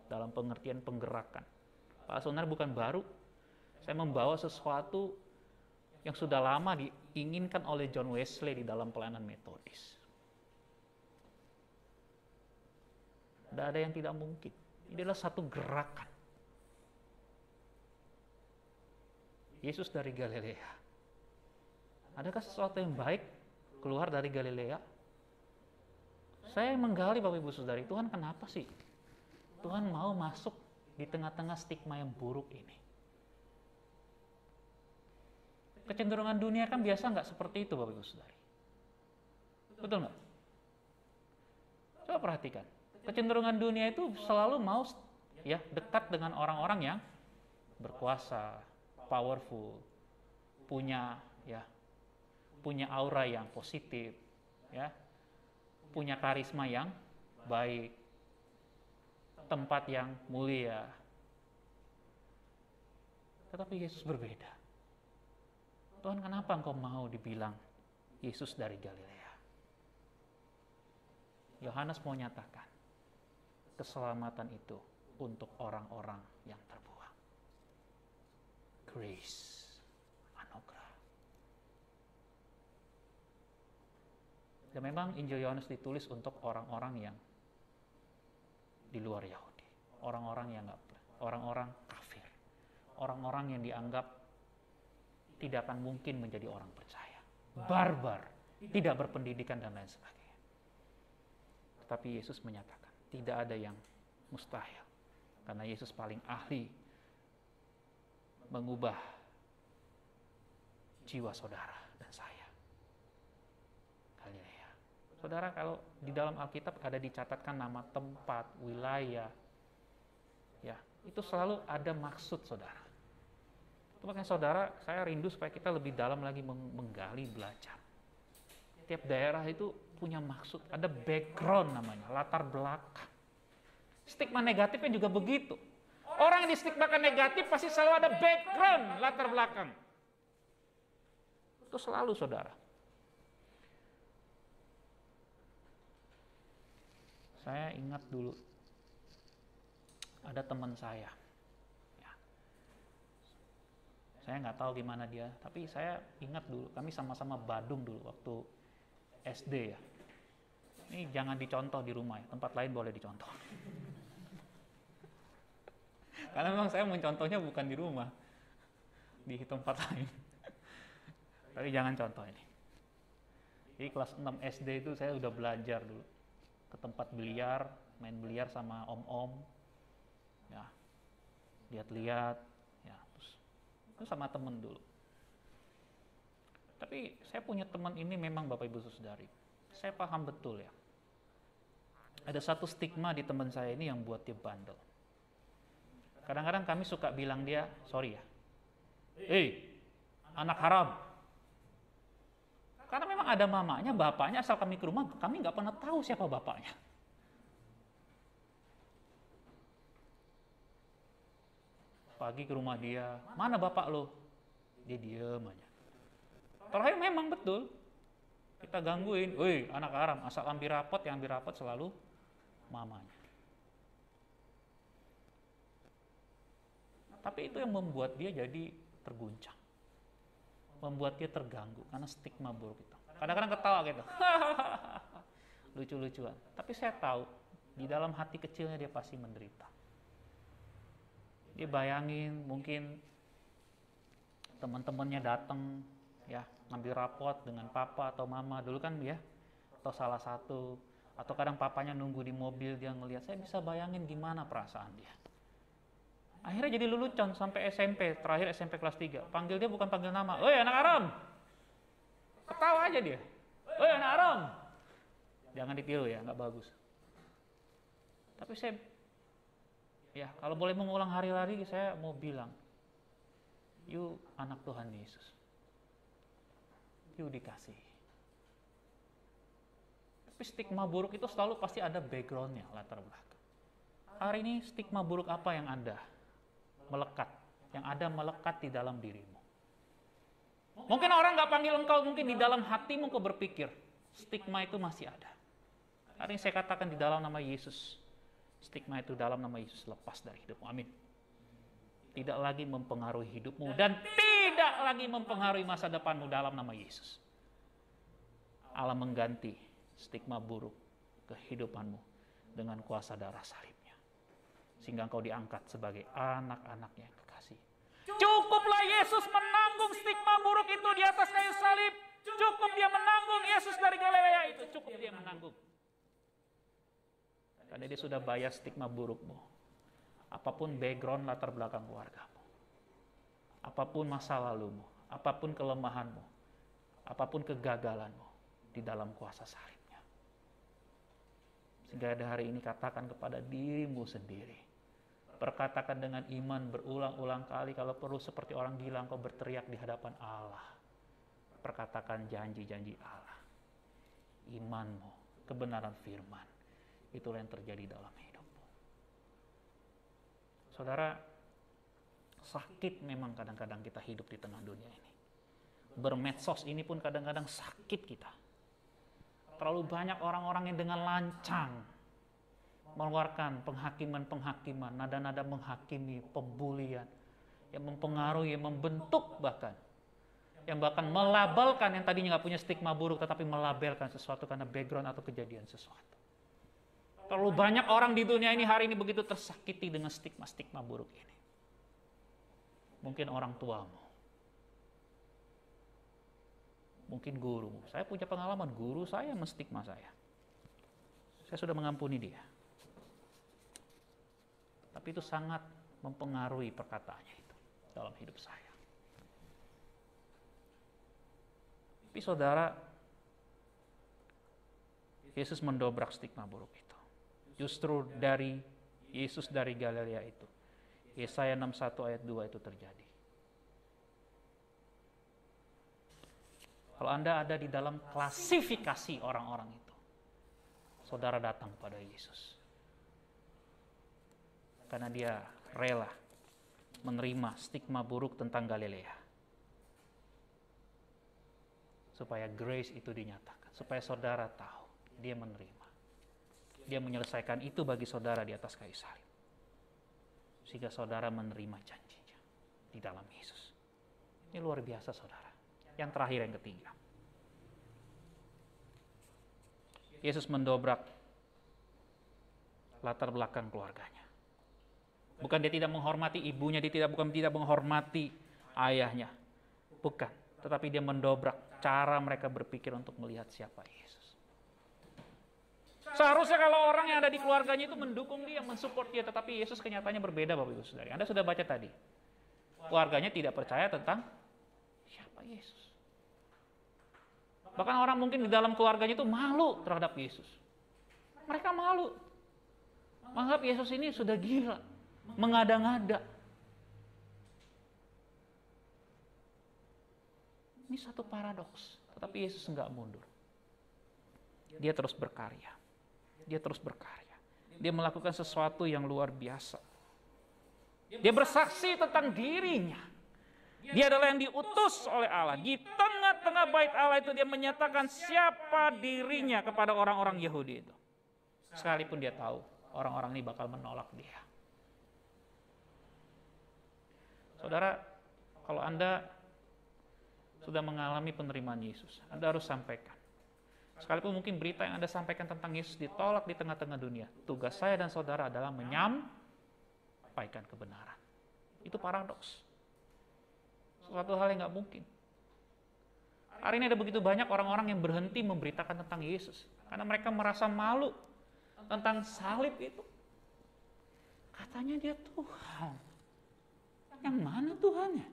dalam pengertian penggerakan. Pak, sebenarnya bukan baru. Saya membawa sesuatu yang sudah lama diinginkan oleh John Wesley di dalam pelayanan metodis. Tidak ada yang tidak mungkin. Ini adalah satu gerakan. Yesus dari Galilea. Adakah sesuatu yang baik keluar dari Galilea? Saya menggali, Bapak Ibu Saudari, Tuhan kenapa sih? Tuhan mau masuk di tengah-tengah stigma yang buruk ini. Kecenderungan dunia kan biasa nggak seperti itu, Bapak Ibu Saudari. Betul nggak? Coba perhatikan. Kecenderungan dunia itu selalu mau ya dekat dengan orang-orang yang berkuasa, powerful, punya aura yang positif, ya, punya karisma yang baik, tempat yang mulia. Tetapi Yesus berbeda. Tuhan, kenapa engkau mau dibilang Yesus dari Galilea? Yohanes mau nyatakan, keselamatan itu untuk orang-orang yang terbuang. Grace, anugerah. Dan memang Injil Yohanes ditulis untuk orang-orang yang di luar Yahudi, orang-orang kafir, orang-orang yang dianggap tidak akan mungkin menjadi orang percaya, barbar, tidak berpendidikan dan lain sebagainya. Tetapi Yesus menyatakan tidak ada yang mustahil, karena Yesus paling ahli mengubah jiwa saudara dan saya. Galilea. Saudara, kalau di dalam Alkitab ada dicatatkan nama tempat, wilayah, ya, itu selalu ada maksud, saudara. Itu makanya, saudara, saya rindu supaya kita lebih dalam lagi menggali, belajar. Tiap daerah itu punya maksud, ada background namanya, latar belakang. Stigma negatifnya juga begitu. Orang yang distigmakan negatif pasti selalu ada background, latar belakang. Itu selalu, saudara. Saya ingat dulu, ada teman saya. Ya. Saya nggak tahu gimana dia, tapi saya ingat dulu, kami sama-sama Badung dulu waktu SD ya. Ini jangan dicontoh di rumah ya, tempat lain boleh dicontoh. Karena memang saya mencontohnya bukan di rumah, di tempat lain. Tapi jangan contoh ini. Jadi kelas 6 SD itu saya udah belajar dulu. Ke tempat biliar, main biliar sama om-om, ya, lihat-lihat, ya, terus itu sama temen dulu. Tapi saya punya teman ini memang, Bapak Ibu Saudari, saya paham betul ya. Ada satu stigma di teman saya ini yang buat dia bandel. Kadang-kadang kami suka bilang dia, sorry ya, anak haram. Karena memang ada mamanya, bapaknya, asal kami ke rumah, kami nggak pernah tahu siapa bapaknya. Pagi ke rumah dia, mana bapak lo? Dia diem aja. Terakhir memang betul, kita gangguin, woi anak haram, asal ambil rapot, yang ambil rapot selalu mamanya. Tapi itu yang membuat dia jadi terguncang, membuat dia terganggu karena stigma buruk itu. Kadang-kadang ketawa gitu, lucu-lucuan. Tapi saya tahu di dalam hati kecilnya dia pasti menderita. Dia bayangin mungkin teman-temannya datang ya ngambil rapot dengan papa atau mama dulu kan ya, atau salah satu, atau kadang papanya nunggu di mobil dia ngelihat. Saya bisa bayangin gimana perasaan dia. Akhirnya jadi lelucon sampai SMP, terakhir SMP kelas 3. Panggil dia bukan panggil nama, "Woi anak haram." Ketawa aja dia. "Woi anak haram." Jangan ditiru ya, nggak bagus. Tapi saya, ya kalau boleh mengulang hari lagi, saya mau bilang, you anak Tuhan Yesus. You dikasih. Tapi stigma buruk itu selalu pasti ada backgroundnya, latar belakang. Hari ini stigma buruk apa yang Anda melekat, yang ada melekat di dalam dirimu? Mungkin orang nggak panggil engkau, mungkin di dalam hatimu kau berpikir stigma itu masih ada. Hari ini saya katakan di dalam nama Yesus, stigma itu dalam nama Yesus lepas dari hidupmu. Amin. Tidak lagi mempengaruhi hidupmu dan tidak lagi mempengaruhi masa depanmu dalam nama Yesus. Allah mengganti stigma buruk kehidupanmu dengan kuasa darah salibnya. Sehingga engkau diangkat sebagai anak-anaknya yang kekasih. Cukuplah Yesus menanggung stigma buruk itu di atas kayu salib. Cukup dia menanggung, Yesus dari Galilea itu. Cukup dia menanggung. Karena dia sudah bayar stigma burukmu. Apapun background latar belakang keluargamu. Apapun masa lalumu. Apapun kelemahanmu. Apapun kegagalanmu. Di dalam kuasa salibnya. Sehingga ada hari ini katakan kepada dirimu sendiri. Perkatakan dengan iman berulang-ulang kali, kalau perlu seperti orang gila engkau berteriak di hadapan Allah. Perkatakan janji-janji Allah. Imanmu, kebenaran firman. Itulah yang terjadi dalam hidupmu. Saudara, sakit memang kadang-kadang kita hidup di tengah dunia ini. Bermedsos ini pun kadang-kadang sakit kita. Terlalu banyak orang-orang yang dengan lancang mengeluarkan penghakiman-penghakiman, nada-nada menghakimi, pembulian, yang mempengaruhi, yang membentuk bahkan, yang bahkan melabelkan yang tadinya nggak punya stigma buruk, tetapi melabelkan sesuatu karena background atau kejadian sesuatu. Terlalu banyak orang di dunia ini hari ini begitu tersakiti dengan stigma-stigma buruk ini. Mungkin orang tuamu, mungkin gurumu. Saya punya pengalaman, guru saya menstigma saya. Saya sudah mengampuni dia. Tapi itu sangat mempengaruhi perkataannya itu dalam hidup saya. Tapi saudara, Yesus mendobrak stigma buruk itu. Justru dari Yesus dari Galilea itu, Yesaya 61 ayat 2 itu terjadi. Kalau Anda ada di dalam klasifikasi orang-orang itu, saudara datang kepada Yesus. Karena dia rela menerima stigma buruk tentang Galilea. Supaya grace itu dinyatakan. Supaya saudara tahu, dia menerima. Dia menyelesaikan itu bagi saudara di atas kayu salib. Sehingga saudara menerima janjinya di dalam Yesus. Ini luar biasa saudara. Yang terakhir, yang ketiga. Yesus mendobrak latar belakang keluarganya. Bukan dia tidak menghormati ibunya, dia bukan tidak menghormati ayahnya. Bukan, tetapi dia mendobrak cara mereka berpikir untuk melihat siapa Yesus. Seharusnya kalau orang yang ada di keluarganya itu mendukung dia, mensupport dia, tetapi Yesus kenyataannya berbeda Bapak Ibu Saudara. Anda sudah baca tadi. Keluarganya tidak percaya tentang siapa Yesus. Bahkan orang mungkin di dalam keluarganya itu malu terhadap Yesus. Mereka malu. Menganggap Yesus ini sudah gila. Mengada-ngada. Ini satu paradoks. Tetapi Yesus enggak mundur. Dia terus berkarya. Dia terus berkarya. Dia melakukan sesuatu yang luar biasa. Dia bersaksi tentang dirinya. Dia adalah yang diutus oleh Allah. Di tengah-tengah bait Allah itu dia menyatakan siapa dirinya kepada orang-orang Yahudi itu. Sekalipun dia tahu orang-orang ini bakal menolak dia. Saudara, kalau Anda sudah mengalami penerimaan Yesus, Anda harus sampaikan. Sekalipun mungkin berita yang Anda sampaikan tentang Yesus ditolak di tengah-tengah dunia, tugas saya dan saudara adalah menyampaikan kebenaran. Itu paradoks. Suatu hal yang nggak mungkin. Hari ini ada begitu banyak orang-orang yang berhenti memberitakan tentang Yesus karena mereka merasa malu tentang salib itu. Katanya dia Tuhan. Yang mana Tuhannya?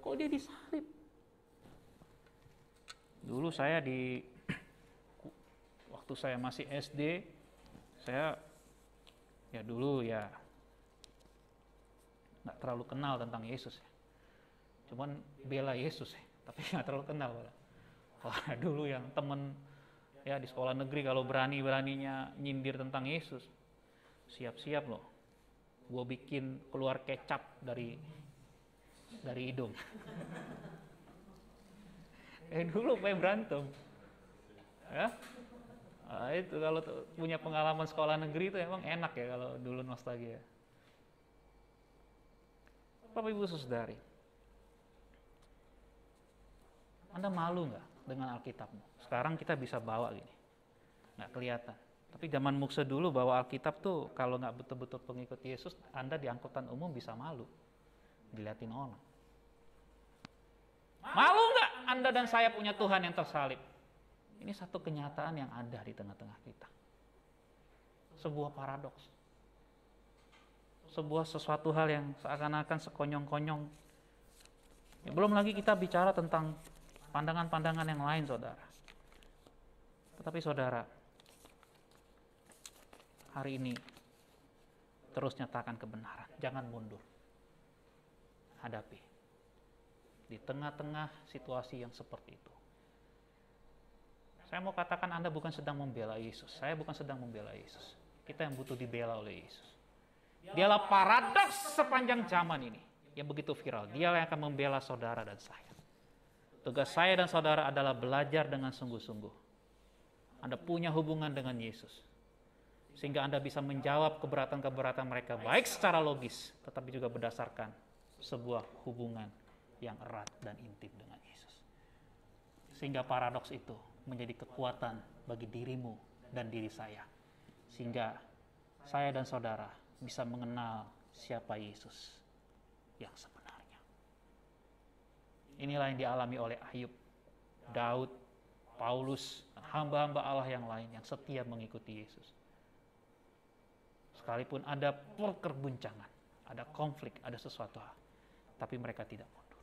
Kok dia disalib? Dulu saya waktu saya masih SD, saya dulu nggak terlalu kenal tentang Yesus. Cuman bela Yesus, tapi nggak terlalu kenal. Kalau dulu yang temen di sekolah negeri kalau beraninya nyindir tentang Yesus, siap-siap loh. Gue bikin keluar kecap dari hidung. Dulu pengen berantem. Ya. Nah, itu kalau punya pengalaman sekolah negeri itu emang enak ya kalau dulu nostalgia. Bapak Ibu Saudari, Anda malu nggak dengan Alkitabmu? Sekarang kita bisa bawa gini, nggak kelihatan. Tapi zaman Mukse dulu bawa Alkitab tuh kalau nggak betul-betul pengikut Yesus, Anda di angkutan umum bisa malu, diliatin orang. Malu nggak Anda dan saya punya Tuhan yang tersalib? Ini satu kenyataan yang ada di tengah-tengah kita. Sebuah paradoks. Sebuah sesuatu hal yang seakan-akan sekonyong-konyong. Belum lagi kita bicara tentang pandangan-pandangan yang lain, saudara. Tetapi saudara, hari ini terus nyatakan kebenaran. Jangan mundur. Hadapi. Di tengah-tengah situasi yang seperti itu. Saya mau katakan Anda bukan sedang membela Yesus. Saya bukan sedang membela Yesus. Kita yang butuh dibela oleh Yesus. Dialah paradoks sepanjang zaman ini yang begitu viral. Dialah yang akan membela saudara dan saya. Tugas saya dan saudara adalah belajar dengan sungguh-sungguh. Anda punya hubungan dengan Yesus. Sehingga Anda bisa menjawab keberatan-keberatan mereka baik secara logis, tetapi juga berdasarkan sebuah hubungan yang erat dan intim dengan Yesus. Sehingga paradoks itu menjadi kekuatan bagi dirimu dan diri saya. Sehingga saya dan saudara bisa mengenal siapa Yesus yang sebenarnya. Inilah yang dialami oleh Ayub, Daud, Paulus, dan hamba-hamba Allah yang lain yang setia mengikuti Yesus. Sekalipun ada perkerbuncangan, ada konflik, ada sesuatu hal, tapi mereka tidak mundur.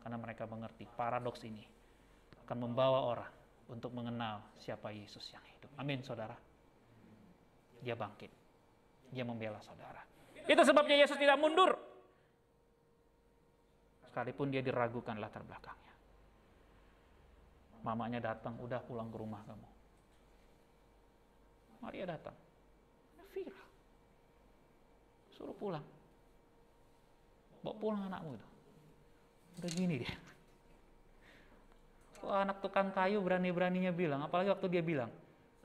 Karena mereka mengerti paradoks ini akan membawa orang untuk mengenal siapa Yesus yang hidup. Amin, saudara. Dia bangkit. Dia membela saudara. Itu sebabnya Yesus tidak mundur. Sekalipun dia diragukan latar belakangnya. Mamanya datang, udah pulang ke rumah kamu. Maria datang. Viral. Suruh pulang. Bawa pulang anakmu itu. Udah gini dia. Anak tukang kayu berani-beraninya bilang, apalagi waktu dia bilang,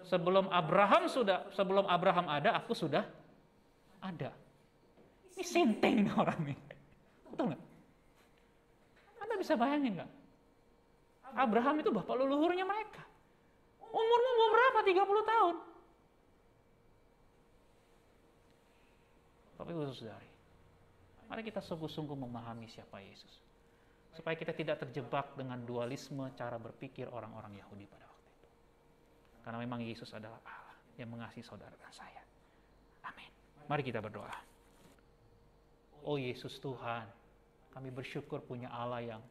sebelum Abraham ada, aku sudah ada. Ini senteng orang ini. Betul nggak? Anda bisa bayangin nggak? Abraham itu bapak leluhurnya mereka. Umurmu mau berapa? 30 tahun. Tapi saudari, mari kita sungguh-sungguh memahami siapa Yesus. Supaya kita tidak terjebak dengan dualisme cara berpikir orang-orang Yahudi pada waktu itu. Karena memang Yesus adalah Allah yang mengasihi saudara dan saya. Amin. Mari kita berdoa. Oh Yesus Tuhan, kami bersyukur punya Allah yang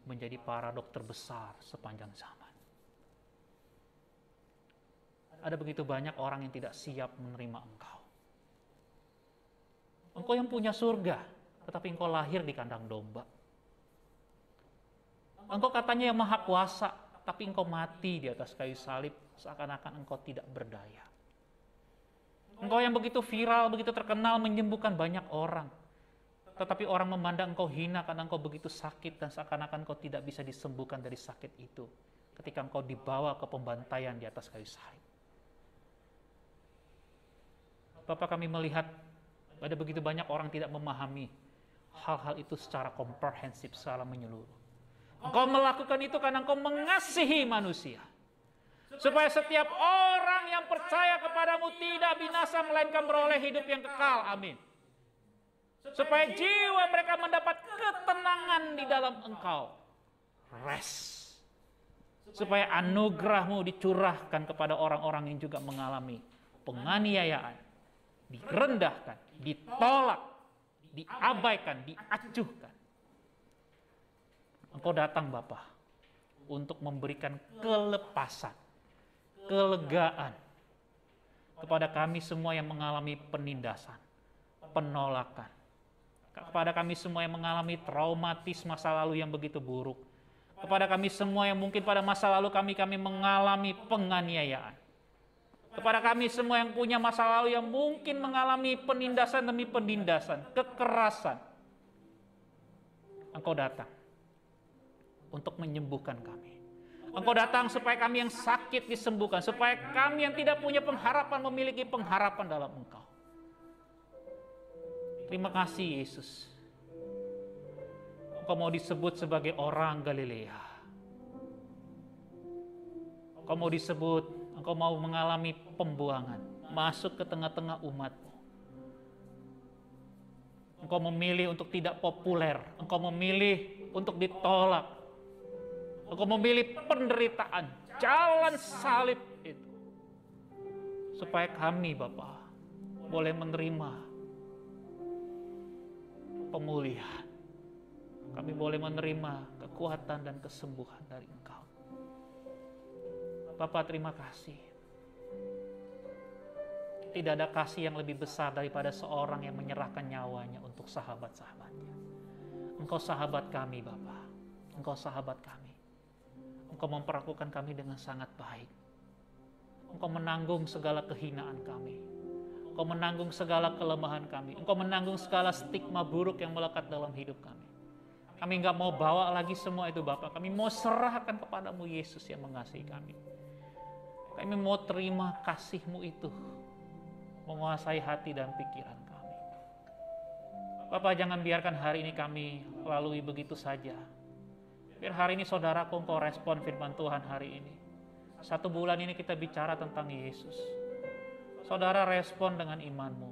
menjadi paradok terbesar sepanjang zaman. Ada begitu banyak orang yang tidak siap menerima Engkau. Engkau yang punya surga, tetapi Engkau lahir di kandang domba. Engkau katanya yang maha kuasa, tapi Engkau mati di atas kayu salib, seakan-akan Engkau tidak berdaya. Engkau yang begitu viral, begitu terkenal, menyembuhkan banyak orang. Tetapi orang memandang engkau hina karena engkau begitu sakit dan seakan-akan engkau tidak bisa disembuhkan dari sakit itu ketika engkau dibawa ke pembantaian di atas kayu salib. Bapak, kami melihat ada begitu banyak orang tidak memahami hal-hal itu secara komprehensif, secara menyeluruh. Engkau melakukan itu karena engkau mengasihi manusia. Supaya setiap orang yang percaya kepadamu tidak binasa melainkan beroleh hidup yang kekal. Amin. Supaya jiwa mereka mendapat ketenangan di dalam engkau. Rest. Supaya anugerahmu dicurahkan kepada orang-orang yang juga mengalami penganiayaan, direndahkan, ditolak, diabaikan, diacuhkan. Engkau datang Bapa untuk memberikan kelepasan, kelegaan kepada kami semua yang mengalami penindasan, penolakan, kepada kami semua yang mengalami traumatis masa lalu yang begitu buruk, kepada kami semua yang mungkin pada masa lalu kami mengalami penganiayaan, kepada kami semua yang punya masa lalu yang mungkin mengalami penindasan demi penindasan, kekerasan. Engkau datang untuk menyembuhkan kami. Engkau datang supaya kami yang sakit disembuhkan, supaya kami yang tidak punya pengharapan memiliki pengharapan dalam Engkau. Terima kasih Yesus. Engkau mau disebut sebagai orang Galilea. Engkau mau disebut, engkau mau mengalami pembuangan, masuk ke tengah-tengah umat-Mu. Engkau memilih untuk tidak populer, engkau memilih untuk ditolak. Engkau memilih penderitaan, jalan salib itu. Supaya kami Bapa boleh menerima pemulihan. Kami boleh menerima kekuatan dan kesembuhan dari Engkau. Bapak, terima kasih. Tidak ada kasih yang lebih besar daripada seorang yang menyerahkan nyawanya untuk sahabat-sahabatnya. Engkau sahabat kami Bapa. Engkau sahabat kami. Engkau memperlakukan kami dengan sangat baik. Engkau menanggung segala kehinaan kami. Engkau menanggung segala kelemahan kami. Engkau menanggung segala stigma buruk yang melekat dalam hidup kami. Kami enggak mau bawa lagi semua itu Bapak. Kami mau serahkan kepadamu Yesus yang mengasihi kami. Kami mau terima kasih-Mu itu menguasai hati dan pikiran kami. Bapak, jangan biarkan hari ini kami lalui begitu saja. Biar hari ini saudaraku engkau respon firman Tuhan hari ini. 1 bulan ini kita bicara tentang Yesus. Saudara respon dengan imanmu.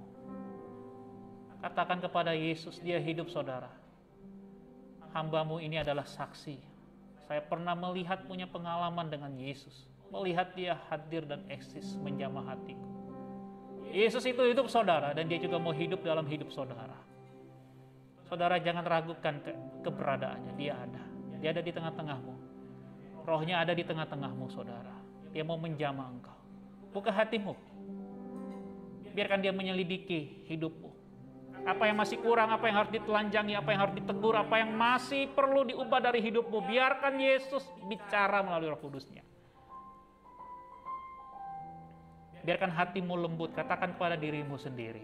Katakan kepada Yesus, dia hidup saudara. Hamba-Mu ini adalah saksi. Saya pernah melihat punya pengalaman dengan Yesus. Melihat dia hadir dan eksis menjamah hatiku. Yesus itu hidup saudara dan dia juga mau hidup dalam hidup saudara. Saudara jangan ragukan keberadaannya, dia ada. Dia ada di tengah-tengahmu. Rohnya ada di tengah-tengahmu saudara. Dia mau menjamah engkau. Buka hatimu. Biarkan dia menyelidiki hidupmu. Apa yang masih kurang, apa yang harus ditelanjangi, apa yang harus ditegur, apa yang masih perlu diubah dari hidupmu. Biarkan Yesus bicara melalui Roh Kudus-Nya. Biarkan hatimu lembut, katakan kepada dirimu sendiri.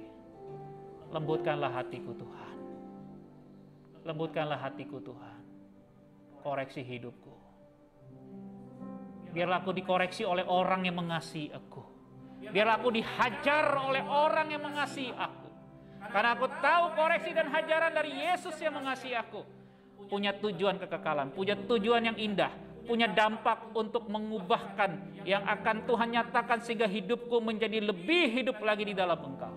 Lembutkanlah hatiku Tuhan. Lembutkanlah hatiku Tuhan. Koreksi hidupku. Biarlah aku dikoreksi oleh orang yang mengasihi aku. Biarlah aku dihajar oleh orang yang mengasihi aku. Karena aku tahu koreksi dan hajaran dari Yesus yang mengasihi aku. Punya tujuan kekekalan, punya tujuan yang indah. Punya dampak untuk mengubahkan yang akan Tuhan nyatakan sehingga hidupku menjadi lebih hidup lagi di dalam Engkau.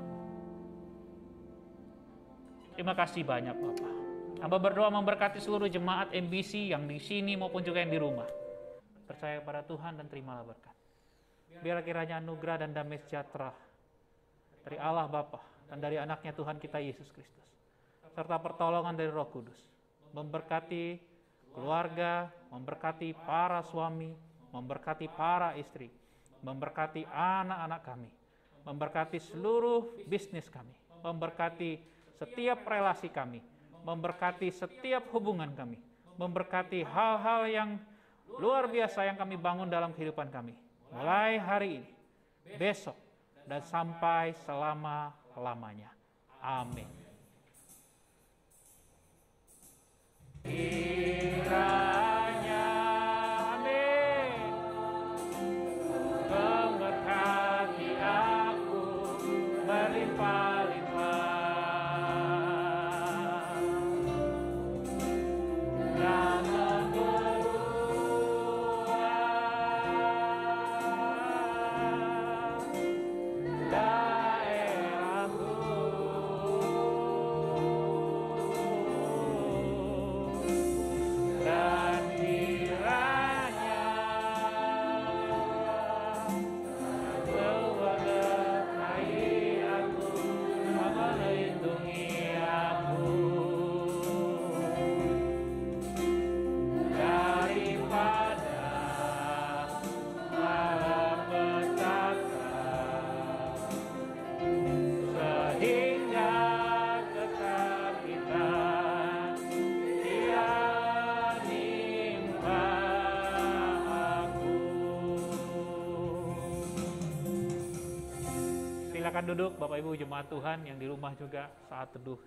Terima kasih banyak Bapak. Hamba berdoa memberkati seluruh jemaat MBC yang di sini maupun juga yang di rumah. Percaya kepada Tuhan dan terimalah berkat. Biar kiranya anugerah dan damai sejahtera dari Allah Bapa dan dari anaknya Tuhan kita Yesus Kristus, serta pertolongan dari Roh Kudus, memberkati keluarga, memberkati para suami, memberkati para istri, memberkati anak-anak kami, memberkati seluruh bisnis kami, memberkati setiap relasi kami, memberkati setiap hubungan kami, memberkati hal-hal yang luar biasa yang kami bangun dalam kehidupan kami. Mulai hari ini, besok, dan sampai selama-lamanya. Amin. Kiranya, amin, memberkati aku berlimpah-limpah dan memperluas daerahku, dan kiranya Tuhan menyertai aku, melindungi aku daripada malapetaka, sehingga kesakitan tidak nimpa aku. Silakan duduk Bapak Ibu jemaat Tuhan yang di rumah juga saat teduh